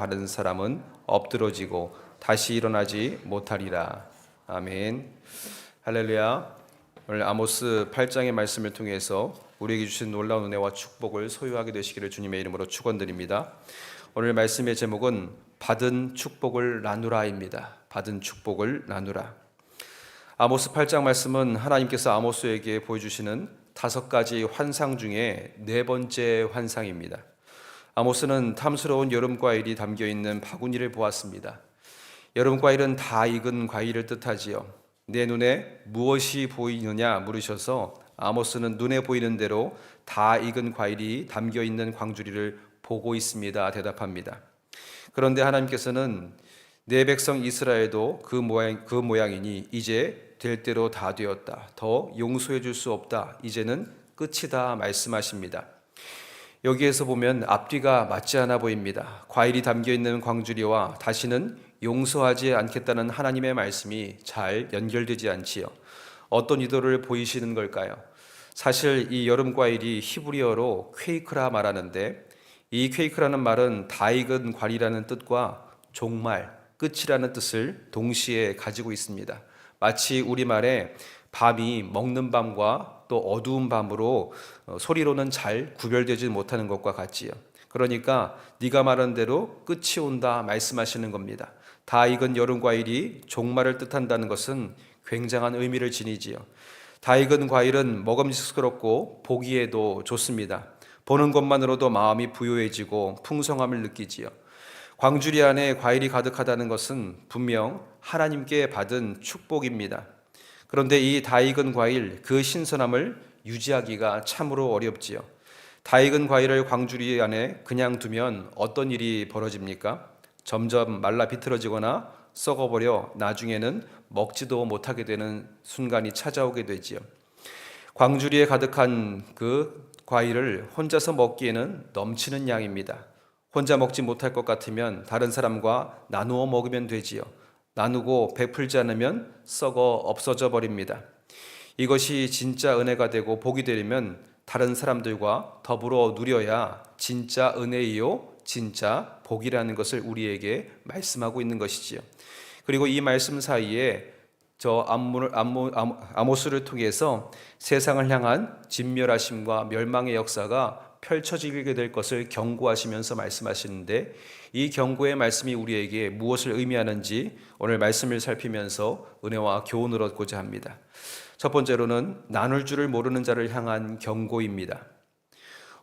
하는 사람은 엎드러지고 다시 일어나지 못하리라. 아멘. 할렐루야. 오늘 아모스 8장의 말씀을 통해서 우리에게 주신 놀라운 은혜와 축복을 소유하게 되시기를 주님의 이름으로 축원드립니다. 오늘 말씀의 제목은 받은 축복을 나누라입니다. 받은 축복을 나누라. 아모스 8장 말씀은 하나님께서 아모스에게 보여주시는 5가지 환상 중에 4번째 환상입니다. 아모스는 탐스러운 여름 과일이 담겨있는 바구니를 보았습니다. 여름 과일은 다 익은 과일을 뜻하지요. 내 눈에 무엇이 보이느냐 물으셔서 아모스는 눈에 보이는 대로 다 익은 과일이 담겨있는 광주리를 보고 있습니다 대답합니다. 그런데 하나님께서는 내 백성 이스라엘도 그 모양이니 이제 될 대로 다 되었다. 더 용서해 줄 수 없다. 이제는 끝이다 말씀하십니다. 여기에서 보면 앞뒤가 맞지 않아 보입니다. 과일이 담겨있는 광주리와 다시는 용서하지 않겠다는 하나님의 말씀이 잘 연결되지 않지요. 어떤 의도를 보이시는 걸까요? 사실 이 여름 과일이 히브리어로 퀘이크라 말하는데 이 퀘이크라는 말은 다 익은 과일이라는 뜻과 종말, 끝이라는 뜻을 동시에 가지고 있습니다. 마치 우리말에 밤이 먹는 밤과 또 어두운 밤으로 소리로는 잘 구별되지 못하는 것과 같지요. 그러니까 네가 말한 대로 끝이 온다 말씀하시는 겁니다. 다 익은 여름 과일이 종말을 뜻한다는 것은 굉장한 의미를 지니지요. 다 익은 과일은 먹음직스럽고 보기에도 좋습니다. 보는 것만으로도 마음이 부요해지고 풍성함을 느끼지요. 광주리 안에 과일이 가득하다는 것은 분명 하나님께 받은 축복입니다. 그런데 이 다 익은 과일, 그 신선함을 유지하기가 참으로 어렵지요. 다 익은 과일을 광주리 안에 그냥 두면 어떤 일이 벌어집니까? 점점 말라 비틀어지거나 썩어버려 나중에는 먹지도 못하게 되는 순간이 찾아오게 되지요. 광주리에 가득한 그 과일을 혼자서 먹기에는 넘치는 양입니다. 혼자 먹지 못할 것 같으면 다른 사람과 나누어 먹으면 되지요. 나누고 베풀지 않으면 썩어 없어져 버립니다. 이것이 진짜 은혜가 되고 복이 되려면 다른 사람들과 더불어 누려야 진짜 은혜이요 진짜 복이라는 것을 우리에게 말씀하고 있는 것이지요. 그리고 이 말씀 사이에 아모스를 통해서 세상을 향한 진멸하심과 멸망의 역사가 펼쳐지게 될 것을 경고하시면서 말씀하시는데 이 경고의 말씀이 우리에게 무엇을 의미하는지 오늘 말씀을 살피면서 은혜와 교훈을 얻고자 합니다. 첫 번째로는 나눌 줄을 모르는 자를 향한 경고입니다.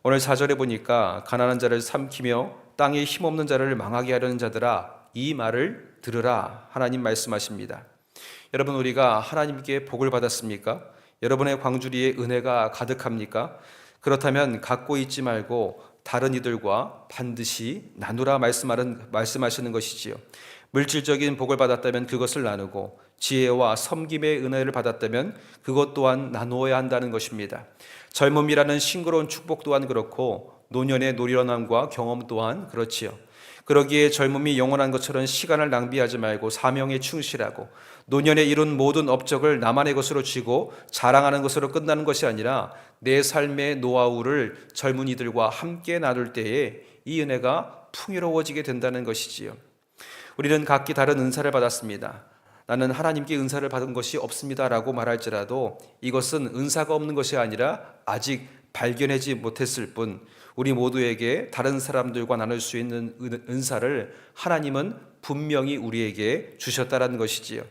오늘 4절에 보니까 가난한 자를 삼키며 땅에 힘없는 자를 망하게 하려는 자들아 이 말을 들으라 하나님 말씀하십니다. 여러분 우리가 하나님께 복을 받았습니까? 여러분의 광주리에 은혜가 가득합니까? 그렇다면 갖고 있지 말고 다른 이들과 반드시 나누라 말씀하시는 것이지요. 물질적인 복을 받았다면 그것을 나누고 지혜와 섬김의 은혜를 받았다면 그것 또한 나누어야 한다는 것입니다. 젊음이라는 싱그러운 축복 또한 그렇고 노년의 노련함과 경험 또한 그렇지요. 그러기에 젊음이 영원한 것처럼 시간을 낭비하지 말고 사명에 충실하고 노년에 이룬 모든 업적을 나만의 것으로 쥐고 자랑하는 것으로 끝나는 것이 아니라 내 삶의 노하우를 젊은이들과 함께 나눌 때에 이 은혜가 풍요로워지게 된다는 것이지요. 우리는 각기 다른 은사를 받았습니다. 나는 하나님께 은사를 받은 것이 없습니다라고 말할지라도 이것은 은사가 없는 것이 아니라 아직 발견하지 못했을 뿐 우리 모두에게 다른 사람들과 나눌 수 있는 은사를 하나님은 분명히 우리에게 주셨다는 것이지요.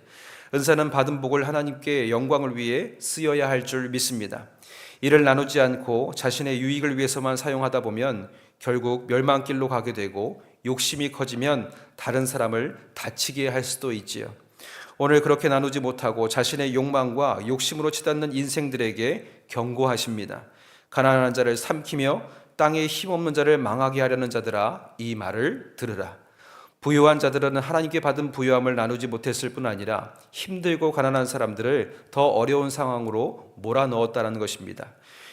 은사는 받은 복을 하나님께 영광을 위해 쓰여야 할 줄 믿습니다. 이를 나누지 않고 자신의 유익을 위해서만 사용하다 보면 결국 멸망길로 가게 되고 욕심이 커지면 다른 사람을 다치게 할 수도 있지요. 오늘 그렇게 나누지 못하고 자신의 욕망과 욕심으로 치닫는 인생들에게 경고하십니다. 가난한 자를 삼키며 땅에 힘없는 자를 망하게 하려는 자들아 이 말을 들으라. 부유한 자들은 하나님께 받은 부유함을 나누지 못했을 뿐 아니라 힘들고 가난한 사람들을 더 어려운 상황으로 몰아넣었다는 것입니다.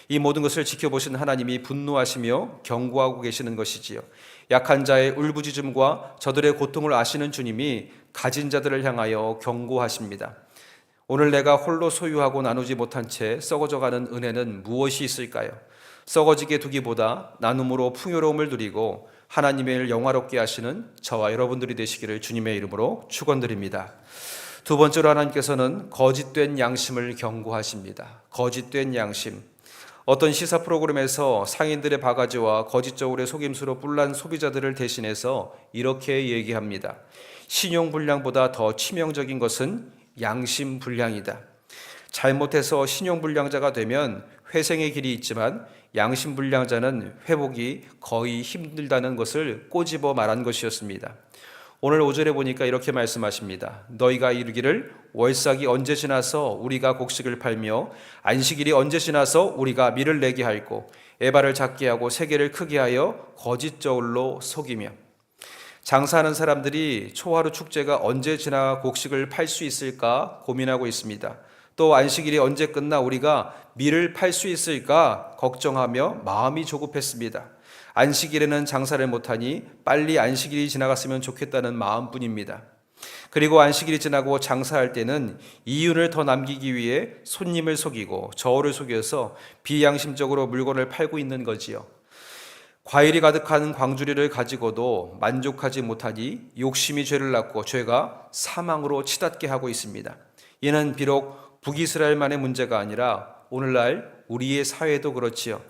이 모든 것을 지켜보신 하나님이 분노하시며 경고하고 계시는 것이지요. 약한 자의 울부짖음과 저들의 고통을 아시는 주님이 가진 자들을 향하여 경고하십니다. 오늘 내가 홀로 소유하고 나누지 못한 채 썩어져가는 은혜는 무엇이 있을까요? 썩어지게 두기보다 나눔으로 풍요로움을 누리고 하나님의 일 영화롭게 하시는 저와 여러분들이 되시기를 주님의 이름으로 축원드립니다. 두 번째로 하나님께서는 거짓된 양심을 경고하십니다. 거짓된 양심. 어떤 시사 프로그램에서 상인들의 바가지와 거짓적으로의 속임수로 뿔난 소비자들을 대신해서 이렇게 얘기합니다. 신용불량보다 더 치명적인 것은 양심불량이다. 잘못해서 신용불량자가 되면 회생의 길이 있지만 양심불량자는 회복이 거의 힘들다는 것을 꼬집어 말한 것이었습니다. 오늘 5절에 보니까 이렇게 말씀하십니다. 너희가 이르기를 월삭이 언제 지나서 우리가 곡식을 팔며 안식일이 언제 지나서 우리가 밀을 내게 할고 에바를 작게 하고 세계를 크게 하여 거짓저울로 속이며. 장사하는 사람들이 초하루 축제가 언제 지나 곡식을 팔 수 있을까 고민하고 있습니다. 또 안식일이 언제 끝나 우리가 밀을 팔 수 있을까 걱정하며 마음이 조급했습니다. 안식일에는 장사를 못하니 빨리 안식일이 지나갔으면 좋겠다는 마음뿐입니다. 그리고 안식일이 지나고 장사할 때는 이윤을 더 남기기 위해 손님을 속이고 저울을 속여서 비양심적으로 물건을 팔고 있는 거지요. 과일이 가득한 광주리를 가지고도 만족하지 못하니 욕심이 죄를 낳고 죄가 사망으로 치닫게 하고 있습니다. 이는 비록 북이스라엘만의 문제가 아니라 오늘날 우리의 사회도 그렇지요.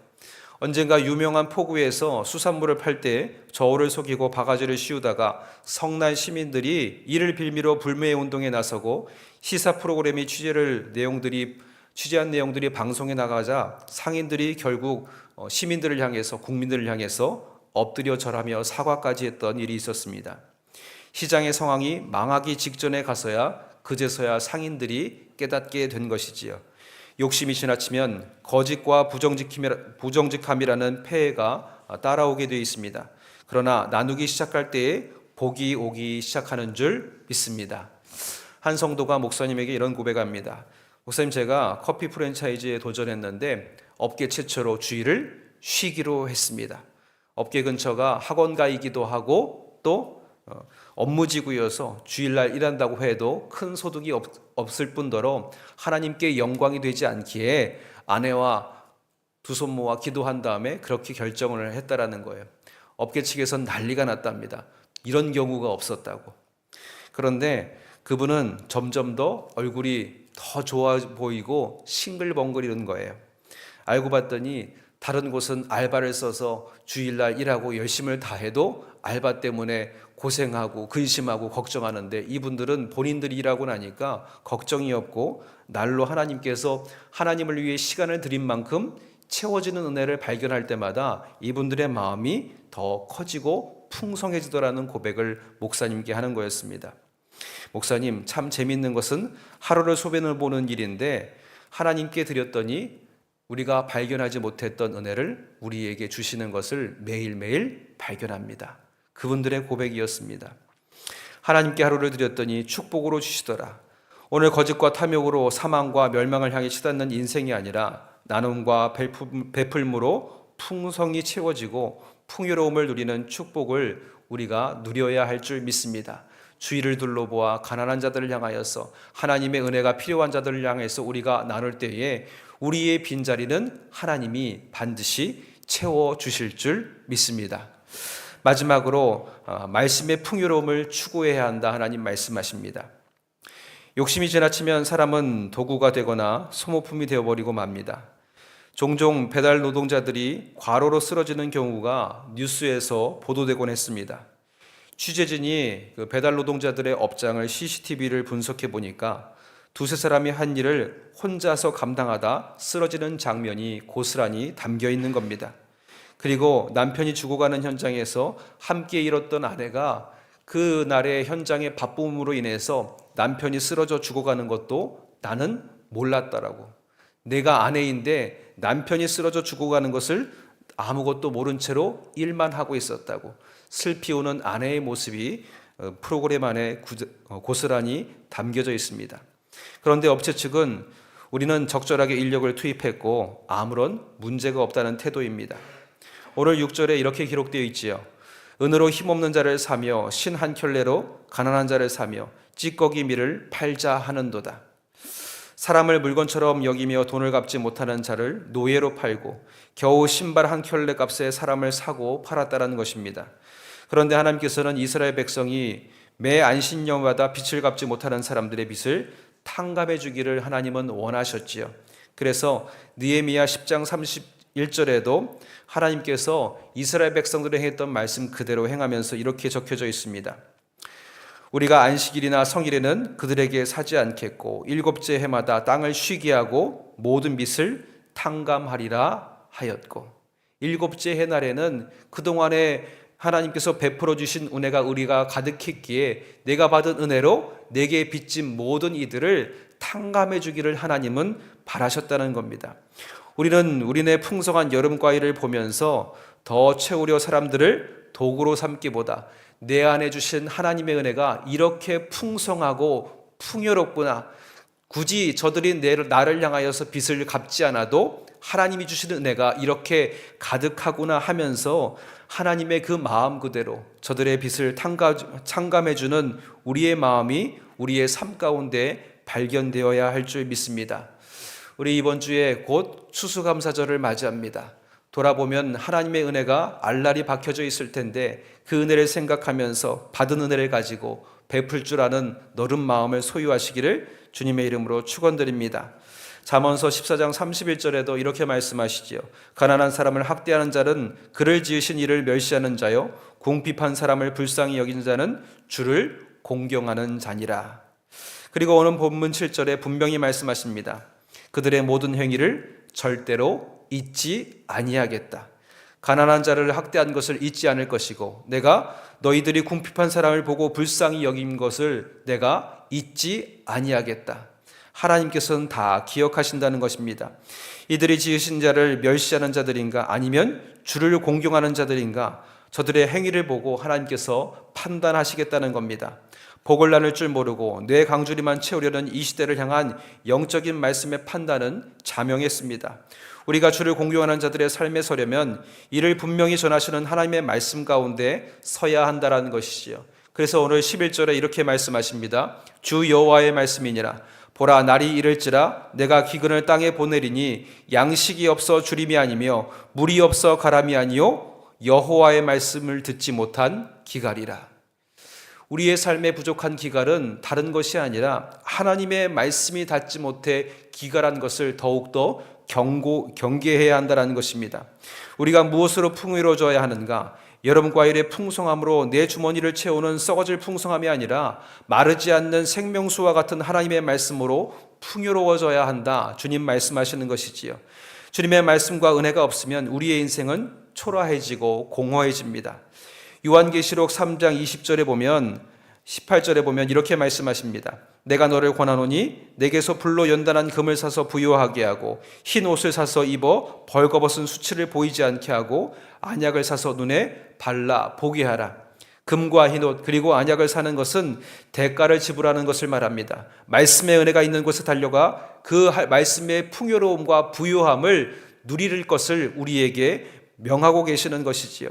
언젠가 유명한 포구에서 수산물을 팔 때 저울을 속이고 바가지를 씌우다가 성난 시민들이 이를 빌미로 불매 운동에 나서고 시사 프로그램이 취재한 내용들이 방송에 나가자 상인들이 결국 시민들을 향해서 국민들을 향해서 엎드려 절하며 사과까지 했던 일이 있었습니다. 시장의 상황이 망하기 직전에 가서야 그제서야 상인들이 깨닫게 된 것이지요. 욕심이 지나치면 거짓과 부정직함이라는 폐해가 따라오게 되어 있습니다. 그러나 나누기 시작할 때에 복이 오기 시작하는 줄 믿습니다. 한 성도가 목사님에게 이런 고백합니다. 목사님, 제가 커피 프랜차이즈에 도전했는데 업계 최초로 주일을 쉬기로 했습니다. 업계 근처가 학원가이기도 하고 또 업무지구여서 주일날 일한다고 해도 큰 소득이 없을 뿐더러 하나님께 영광이 되지 않기에 아내와 두 손 모아 기도한 다음에 그렇게 결정을 했다라는 거예요. 업계 측에선 난리가 났답니다. 이런 경우가 없었다고. 그런데 그분은 점점 더 얼굴이 더 좋아 보이고 싱글벙글이는 거예요. 알고 봤더니 다른 곳은 알바를 써서 주일날 일하고 열심을 다해도 알바 때문에 고생하고 근심하고 걱정하는데 이분들은 본인들이 일하고 나니까 걱정이 없고 날로 하나님께서 하나님을 위해 시간을 드린 만큼 채워지는 은혜를 발견할 때마다 이분들의 마음이 더 커지고 풍성해지더라는 고백을 목사님께 하는 거였습니다. 목사님, 참 재미있는 것은 하루를 소변을 보는 일인데 하나님께 드렸더니 우리가 발견하지 못했던 은혜를 우리에게 주시는 것을 매일매일 발견합니다. 그분들의 고백이었습니다. 하나님께 하루를 드렸더니 축복으로 주시더라. 오늘 거짓과 탐욕으로 사망과 멸망을 향해 치닫는 인생이 아니라 나눔과 베풀므로 풍성이 채워지고 풍요로움을 누리는 축복을 우리가 누려야 할 줄 믿습니다. 주위를 둘러보아 가난한 자들을 향하여서 하나님의 은혜가 필요한 자들을 향해서 우리가 나눌 때에 우리의 빈자리는 하나님이 반드시 채워주실 줄 믿습니다. 마지막으로 말씀의 풍요로움을 추구해야 한다 하나님 말씀하십니다. 욕심이 지나치면 사람은 도구가 되거나 소모품이 되어버리고 맙니다. 종종 배달 노동자들이 과로로 쓰러지는 경우가 뉴스에서 보도되곤 했습니다. 취재진이 그 배달 노동자들의 업장을 CCTV를 분석해 보니까 두세 사람이 한 일을 혼자서 감당하다 쓰러지는 장면이 고스란히 담겨 있는 겁니다. 그리고 남편이 죽어가는 현장에서 함께 일했던 아내가 그 날의 현장의 바쁨으로 인해서 남편이 쓰러져 죽어가는 것도 나는 몰랐다라고. 내가 아내인데 남편이 쓰러져 죽어가는 것을 아무것도 모른 채로 일만 하고 있었다고. 슬피 우는 아내의 모습이 프로그램 안에 고스란히 담겨져 있습니다. 그런데 업체 측은 우리는 적절하게 인력을 투입했고 아무런 문제가 없다는 태도입니다. 오늘 6절에 이렇게 기록되어 있지요. 은으로 힘없는 자를 사며 신 한 켤레로 가난한 자를 사며 찌꺼기 밀을 팔자 하는도다. 사람을 물건처럼 여기며 돈을 갚지 못하는 자를 노예로 팔고 겨우 신발 한 켤레 값에 사람을 사고 팔았다는 것입니다. 그런데 하나님께서는 이스라엘 백성이 매 안식년마다 빚을 갚지 못하는 사람들의 빚을 탕감해 주기를 하나님은 원하셨지요. 그래서 느헤미야 10장 31절에도 하나님께서 이스라엘 백성들에게 했던 말씀 그대로 행하면서 이렇게 적혀져 있습니다. 우리가 안식일이나 성일에는 그들에게 사지 않겠고 일곱째 해마다 땅을 쉬게 하고 모든 빚을 탕감하리라 하였고, 일곱째 해 날에는 그동안에 하나님께서 베풀어 주신 은혜가 우리가 가득했기에 내가 받은 은혜로 내게 빚진 모든 이들을 탕감해 주기를 하나님은 바라셨다는 겁니다. 우리네 풍성한 여름 과일을 보면서 더 채우려 사람들을 도구로 삼기보다 내 안에 주신 하나님의 은혜가 이렇게 풍성하고 풍요롭구나, 굳이 저들이 나를 향하여서 빚을 갚지 않아도 하나님이 주시는 은혜가 이렇게 가득하구나 하면서 하나님의 그 마음 그대로 저들의 빚을 탕감해 주는 우리의 마음이 우리의 삶 가운데 발견되어야 할 줄 믿습니다. 우리 이번 주에 곧 추수감사절을 맞이합니다. 돌아보면 하나님의 은혜가 알알이 박혀져 있을 텐데 그 은혜를 생각하면서 받은 은혜를 가지고 베풀 줄 아는 너른 마음을 소유하시기를 주님의 이름으로 축원드립니다. 잠언서 14장 31절에도 이렇게 말씀하시지요. 가난한 사람을 학대하는 자는 그를 지으신 이를 멸시하는 자요, 궁핍한 사람을 불쌍히 여기는 자는 주를 공경하는 자니라. 그리고 오늘 본문 7절에 분명히 말씀하십니다. 그들의 모든 행위를 절대로 잊지 아니하겠다. 가난한 자를 학대한 것을 잊지 않을 것이고 내가 너희들이 궁핍한 사람을 보고 불쌍히 여긴 것을 내가 잊지 아니하겠다. 하나님께서는 다 기억하신다는 것입니다. 이들이 지으신 자를 멸시하는 자들인가 아니면 주를 공경하는 자들인가, 저들의 행위를 보고 하나님께서 판단하시겠다는 겁니다. 복을 나눌 줄 모르고 뇌 강주리만 채우려는 이 시대를 향한 영적인 말씀의 판단은 자명했습니다. 우리가 주를 공경하는 자들의 삶에 서려면 이를 분명히 전하시는 하나님의 말씀 가운데 서야 한다는 것이지요. 그래서 오늘 11절에 이렇게 말씀하십니다. 주 여호와의 말씀이니라. 보라, 날이 이를지라 내가 기근을 땅에 보내리니 양식이 없어 주림이 아니며 물이 없어 가람이 아니요 여호와의 말씀을 듣지 못한 기갈이라. 우리의 삶에 부족한 기갈은 다른 것이 아니라 하나님의 말씀이 닿지 못해 기갈한 것을 더욱더 경계해야 한다는 것입니다. 우리가 무엇으로 풍요로워져야 하는가? 여름 과일의 풍성함으로 내 주머니를 채우는 썩어질 풍성함이 아니라 마르지 않는 생명수와 같은 하나님의 말씀으로 풍요로워져야 한다. 주님 말씀하시는 것이지요. 주님의 말씀과 은혜가 없으면 우리의 인생은 초라해지고 공허해집니다. 요한계시록 3장 20절에 보면 18절에 보면 이렇게 말씀하십니다. 내가 너를 권하노니 내게서 불로 연단한 금을 사서 부요하게 하고 흰 옷을 사서 입어 벌거벗은 수치를 보이지 않게 하고 안약을 사서 눈에 발라 보게 하라. 금과 흰 옷 그리고 안약을 사는 것은 대가를 지불하는 것을 말합니다. 말씀의 은혜가 있는 곳에 달려가 그 말씀의 풍요로움과 부요함을 누릴 것을 우리에게 명하고 계시는 것이지요.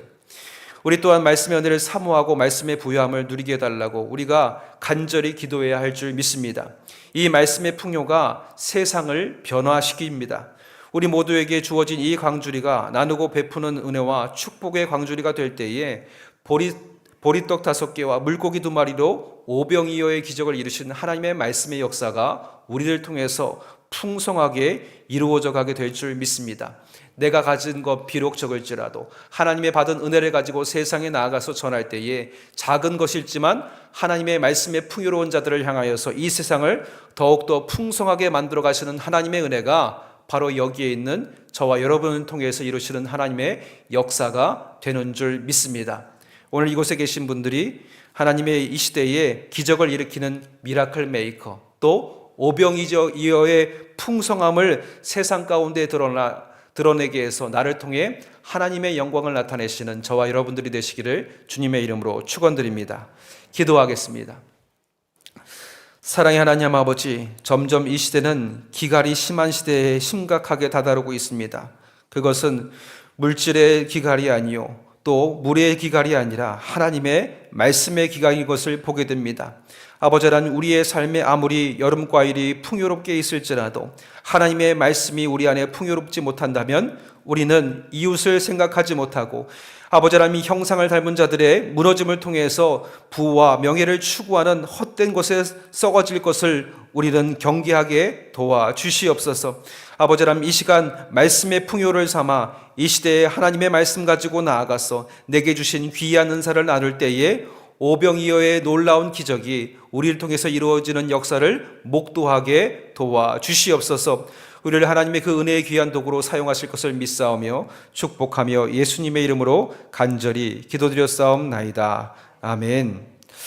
우리 또한 말씀의 은혜를 사모하고 말씀의 부요함을 누리게 해달라고 우리가 간절히 기도해야 할 줄 믿습니다. 이 말씀의 풍요가 세상을 변화시킵니다. 우리 모두에게 주어진 이 광주리가 나누고 베푸는 은혜와 축복의 광주리가 될 때에 보리떡 5개와 물고기 2마리로 오병이어의 기적을 이루신 하나님의 말씀의 역사가 우리를 통해서 풍성하게 이루어져 가게 될 줄 믿습니다. 내가 가진 것 비록 적을지라도 하나님의 받은 은혜를 가지고 세상에 나아가서 전할 때에 작은 것일지만 하나님의 말씀에 풍요로운 자들을 향하여서 이 세상을 더욱더 풍성하게 만들어 가시는 하나님의 은혜가 바로 여기에 있는 저와 여러분을 통해서 이루시는 하나님의 역사가 되는 줄 믿습니다. 오늘 이곳에 계신 분들이 하나님의 이 시대에 기적을 일으키는 미라클 메이커, 또 오병이어의 풍성함을 세상 가운데 드러내게 해서 나를 통해 하나님의 영광을 나타내시는 저와 여러분들이 되시기를 주님의 이름으로 축원드립니다. 기도하겠습니다. 사랑의 하나님 아버지, 점점 이 시대는 기갈이 심한 시대에 심각하게 다다르고 있습니다. 그것은 물질의 기갈이 아니요 또 물의 기갈이 아니라 하나님의 말씀의 기갈인 것을 보게 됩니다. 아버지란 우리의 삶에 아무리 여름과일이 풍요롭게 있을지라도 하나님의 말씀이 우리 안에 풍요롭지 못한다면 우리는 이웃을 생각하지 못하고 아버지 하나님, 형상을 닮은 자들의 무너짐을 통해서 부와 명예를 추구하는 헛된 것에 썩어질 것을 우리는 경계하게 도와주시옵소서. 아버지 하나님, 이 시간 말씀의 풍요를 삼아 이 시대에 하나님의 말씀 가지고 나아가서 내게 주신 귀한 은사를 나눌 때에 오병이어의 놀라운 기적이 우리를 통해서 이루어지는 역사를 목도하게 도와주시옵소서. 우리를 하나님의 그 은혜의 귀한 도구로 사용하실 것을 믿사오며 축복하며 예수님의 이름으로 간절히 기도드렸사옵나이다. 아멘.